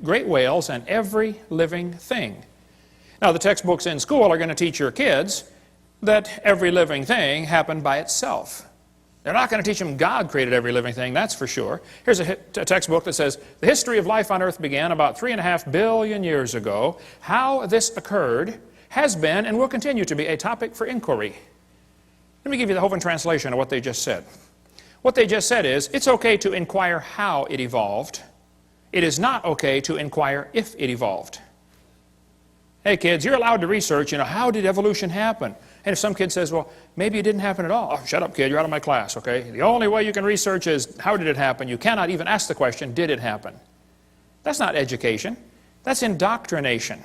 great whales and every living thing. Now, the textbooks in school are going to teach your kids that every living thing happened by itself. They're not going to teach them God created every living thing, that's for sure. Here's a textbook that says, the history of life on earth began about 3.5 billion years ago. How this occurred has been and will continue to be a topic for inquiry. Let me give you the Hovind translation of what they just said. What they just said is, it's okay to inquire how it evolved. It is not okay to inquire if it evolved. Hey kids, you're allowed to research, how did evolution happen? And if some kid says, well, maybe it didn't happen at all. Oh, shut up, kid, you're out of my class, okay? The only way you can research is, how did it happen? You cannot even ask the question, did it happen? That's not education. That's indoctrination.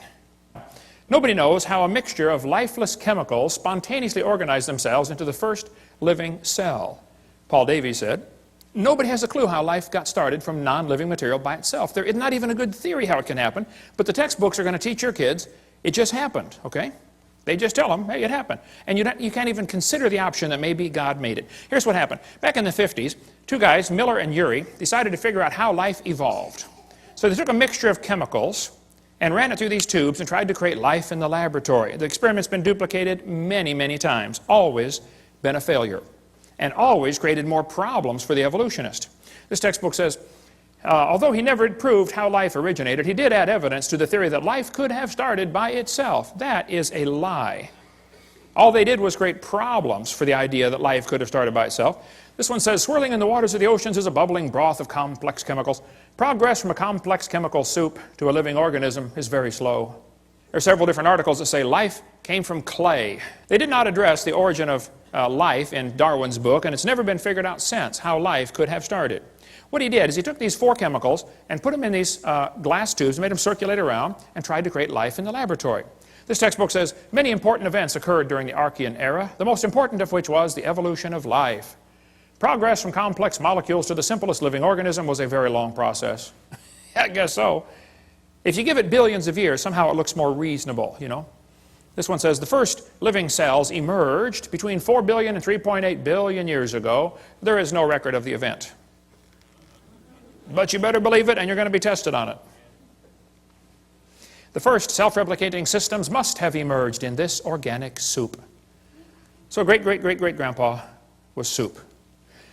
Nobody knows how a mixture of lifeless chemicals spontaneously organize themselves into the first living cell. Paul Davies said, nobody has a clue how life got started from non-living material by itself. There is not even a good theory how it can happen, but the textbooks are going to teach your kids, it just happened, okay? They just tell them, hey, it happened. And you can't even consider the option that maybe God made it. Here's what happened. Back in the 50s, two guys, Miller and Urey, decided to figure out how life evolved. So they took a mixture of chemicals and ran it through these tubes and tried to create life in the laboratory. The experiment's been duplicated many, many times, always been a failure, and always created more problems for the evolutionist. This textbook says, although he never proved how life originated, he did add evidence to the theory that life could have started by itself. That is a lie. All they did was create problems for the idea that life could have started by itself. This one says, swirling in the waters of the oceans is a bubbling broth of complex chemicals. Progress from a complex chemical soup to a living organism is very slow. There are several different articles that say life came from clay. They did not address the origin of life in Darwin's book, and it's never been figured out since how life could have started. What he did is he took these 4 chemicals and put them in these glass tubes, made them circulate around, and tried to create life in the laboratory. This textbook says, many important events occurred during the Archean era, the most important of which was the evolution of life. Progress from complex molecules to the simplest living organism was a very long process. I guess so. If you give it billions of years, somehow it looks more reasonable, This one says, the first living cells emerged between 4 billion and 3.8 billion years ago. There is no record of the event. But you better believe it, and you're going to be tested on it. The first self-replicating systems must have emerged in this organic soup. So great-great-great-great-grandpa was soup.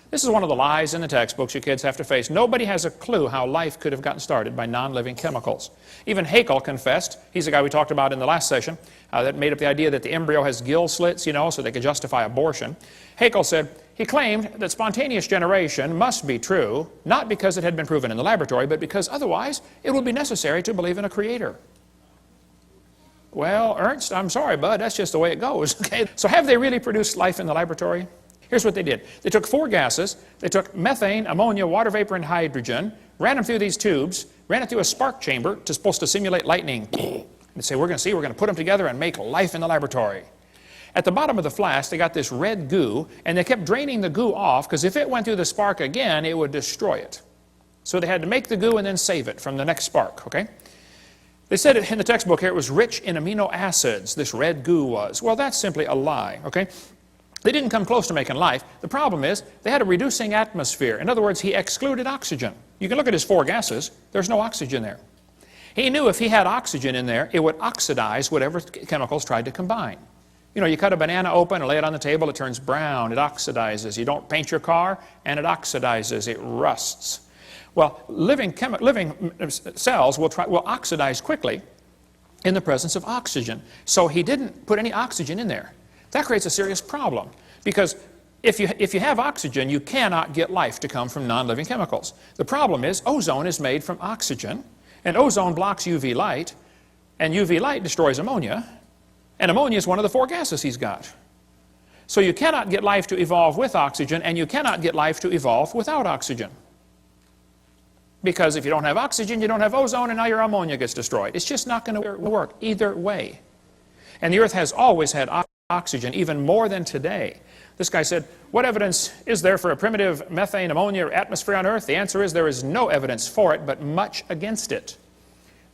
This is one of the lies in the textbooks you kids have to face. Nobody has a clue how life could have gotten started by non-living chemicals. Even Haeckel confessed, he's the guy we talked about in the last session, that made up the idea that the embryo has gill slits, so they could justify abortion. Haeckel said, he claimed that spontaneous generation must be true, not because it had been proven in the laboratory, but because otherwise it would be necessary to believe in a creator. Well, Ernst, I'm sorry, bud, that's just the way it goes. Okay? So have they really produced life in the laboratory? Here's what they did. They took 4 gases. They took methane, ammonia, water vapor, and hydrogen, ran them through these tubes, ran it through a spark chamber supposed to simulate lightning. And say, we're going to put them together and make life in the laboratory. At the bottom of the flask, they got this red goo, and they kept draining the goo off, because if it went through the spark again, it would destroy it. So they had to make the goo and then save it from the next spark, okay? They said in the textbook here it was rich in amino acids, this red goo was. Well, that's simply a lie, okay? They didn't come close to making life. The problem is they had a reducing atmosphere. In other words, he excluded oxygen. You can look at his 4 gases. There's no oxygen there. He knew if he had oxygen in there, it would oxidize whatever chemicals tried to combine. You cut a banana open and lay it on the table, it turns brown, it oxidizes. You don't paint your car, and it oxidizes, it rusts. Well, living cells will oxidize quickly in the presence of oxygen. So he didn't put any oxygen in there. That creates a serious problem, because if you have oxygen, you cannot get life to come from non-living chemicals. The problem is ozone is made from oxygen, and ozone blocks UV light, and UV light destroys ammonia, and ammonia is one of the 4 gases he's got. So you cannot get life to evolve with oxygen, and you cannot get life to evolve without oxygen. Because if you don't have oxygen, you don't have ozone, and now your ammonia gets destroyed. It's just not going to work either way. And the Earth has always had oxygen, even more than today. This guy said, what evidence is there for a primitive methane, ammonia atmosphere on Earth? The answer is there is no evidence for it, but much against it.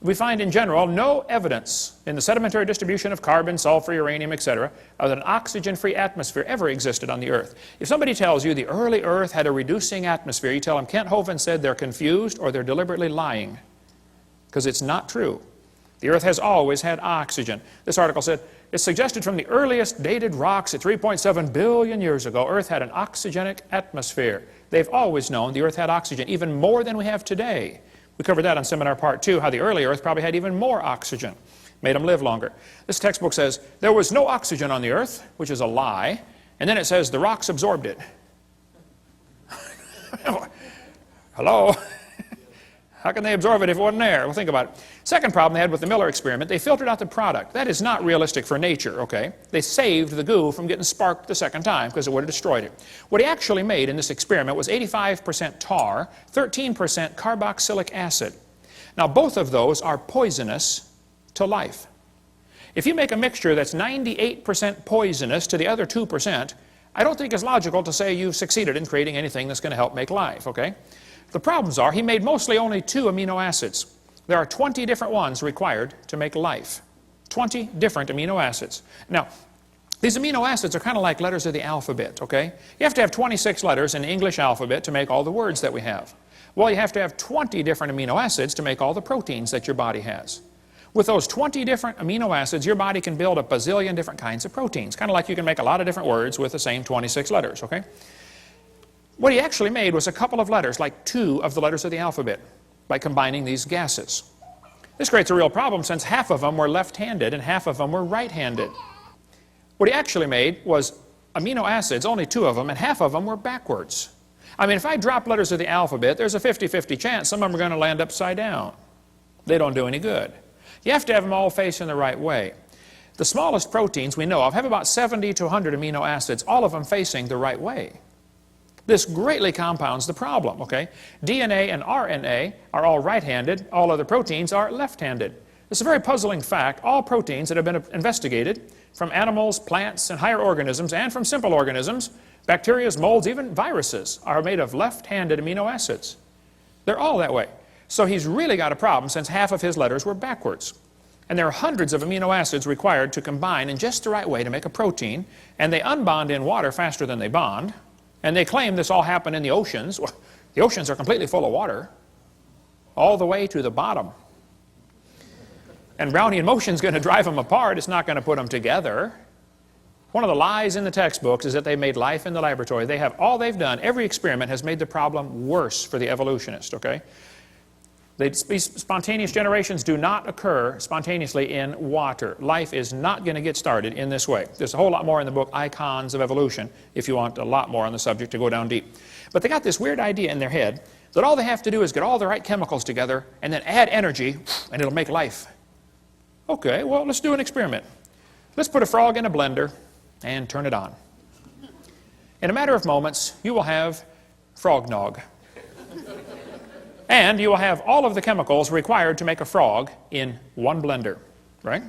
We find in general no evidence in the sedimentary distribution of carbon, sulfur, uranium, etc., of that an oxygen-free atmosphere ever existed on the Earth. If somebody tells you the early Earth had a reducing atmosphere, you tell them Kent Hovind said they're confused or they're deliberately lying. because it's not true. The earth has always had oxygen. This article said, it's suggested from the earliest dated rocks at 3.7 billion years ago, Earth had an oxygenic atmosphere. They've always known the earth had oxygen, even more than we have today. We covered that on seminar part 2, how the early earth probably had even more oxygen. Made them live longer. This textbook says, there was no oxygen on the earth, which is a lie. And then it says, the rocks absorbed it. Hello? How can they absorb it if it wasn't there? Well, think about it. Second problem they had with the Miller experiment, they filtered out the product. That is not realistic for nature, okay? They saved the goo from getting sparked the second time because it would have destroyed it. What he actually made in this experiment was 85% tar, 13% carboxylic acid. Now, both of those are poisonous to life. If you make a mixture that's 98% poisonous to the other 2%, I don't think it's logical to say you've succeeded in creating anything that's going to help make life, okay? The problems are he made mostly only 2 amino acids. There are 20 different ones required to make life. 20 different amino acids. Now, these amino acids are kind of like letters of the alphabet, okay? You have to have 26 letters in the English alphabet to make all the words that we have. Well, you have to have 20 different amino acids to make all the proteins that your body has. With those 20 different amino acids, your body can build a bazillion different kinds of proteins. Kind of like you can make a lot of different words with the same 26 letters, okay? What he actually made was a couple of letters, like 2 of the letters of the alphabet, by combining these gases. This creates a real problem since half of them were left-handed and half of them were right-handed. What he actually made was amino acids, only 2 of them, and half of them were backwards. I mean, if I drop letters of the alphabet, there's a 50-50 chance some of them are going to land upside down. They don't do any good. You have to have them all facing the right way. The smallest proteins we know of have about 70 to 100 amino acids, all of them facing the right way. This greatly compounds the problem, okay? DNA and RNA are all right-handed, all other proteins are left-handed. It's a very puzzling fact. All proteins that have been investigated from animals, plants, and higher organisms, and from simple organisms, bacteria, molds, even viruses, are made of left-handed amino acids. They're all that way. So he's really got a problem since half of his letters were backwards. And there are hundreds of amino acids required to combine in just the right way to make a protein, and they unbond in water faster than they bond. And they claim this all happened in the oceans. Well, the oceans are completely full of water, all the way to the bottom. And Brownian motion is going to drive them apart. It's not going to put them together. One of the lies in the textbooks is that they made life in the laboratory. They have all they've done. Every experiment has made the problem worse for the evolutionist, okay? These spontaneous generations do not occur spontaneously in water. Life is not going to get started in this way. There's a whole lot more in the book, Icons of Evolution, if you want a lot more on the subject to go down deep. But they got this weird idea in their head that all they have to do is get all the right chemicals together and then add energy, and it'll make life. Okay, well, let's do an experiment. Let's put a frog in a blender and turn it on. In a matter of moments, you will have frog nog. And you will have all of the chemicals required to make a frog in one blender, right?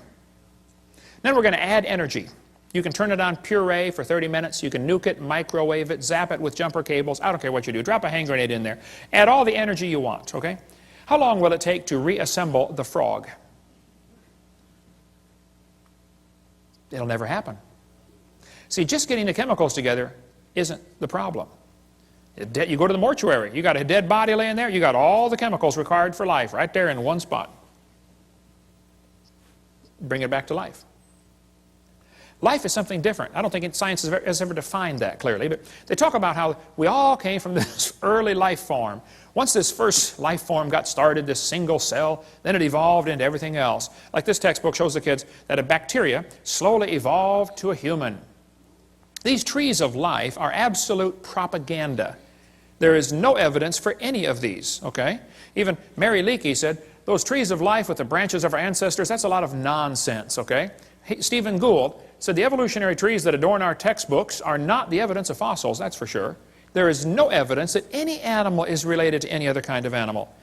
Then we're going to add energy. You can turn it on puree for 30 minutes. You can nuke it, microwave it, zap it with jumper cables. I don't care what you do. Drop a hand grenade in there. Add all the energy you want, okay? How long will it take to reassemble the frog? It'll never happen. See, just getting the chemicals together isn't the problem. You go to the mortuary, you got a dead body laying there, you got all the chemicals required for life right there in one spot. Bring it back to life. Life is something different. I don't think science has ever defined that clearly, but they talk about how we all came from this early life form. Once this first life form got started, this single cell, then it evolved into everything else. Like this textbook shows the kids that a bacteria slowly evolved to a human. These trees of life are absolute propaganda. There is no evidence for any of these, okay? Even Mary Leakey said, those trees of life with the branches of our ancestors, that's a lot of nonsense, okay? Stephen Gould said the evolutionary trees that adorn our textbooks are not the evidence of fossils, that's for sure. There is no evidence that any animal is related to any other kind of animal.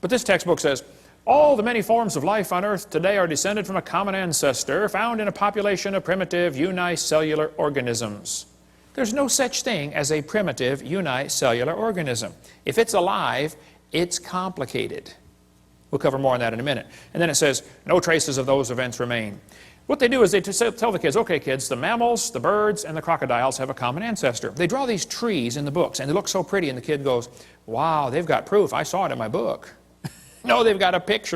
But this textbook says, all the many forms of life on Earth today are descended from a common ancestor found in a population of primitive unicellular organisms. There's no such thing as a primitive unicellular organism. If it's alive, it's complicated. We'll cover more on that in a minute. And then it says, no traces of those events remain. What they do is they tell the kids, okay kids, the mammals, the birds, and the crocodiles have a common ancestor. They draw these trees in the books, and they look so pretty, and the kid goes, wow, they've got proof. I saw it in my book. No, they've got a picture.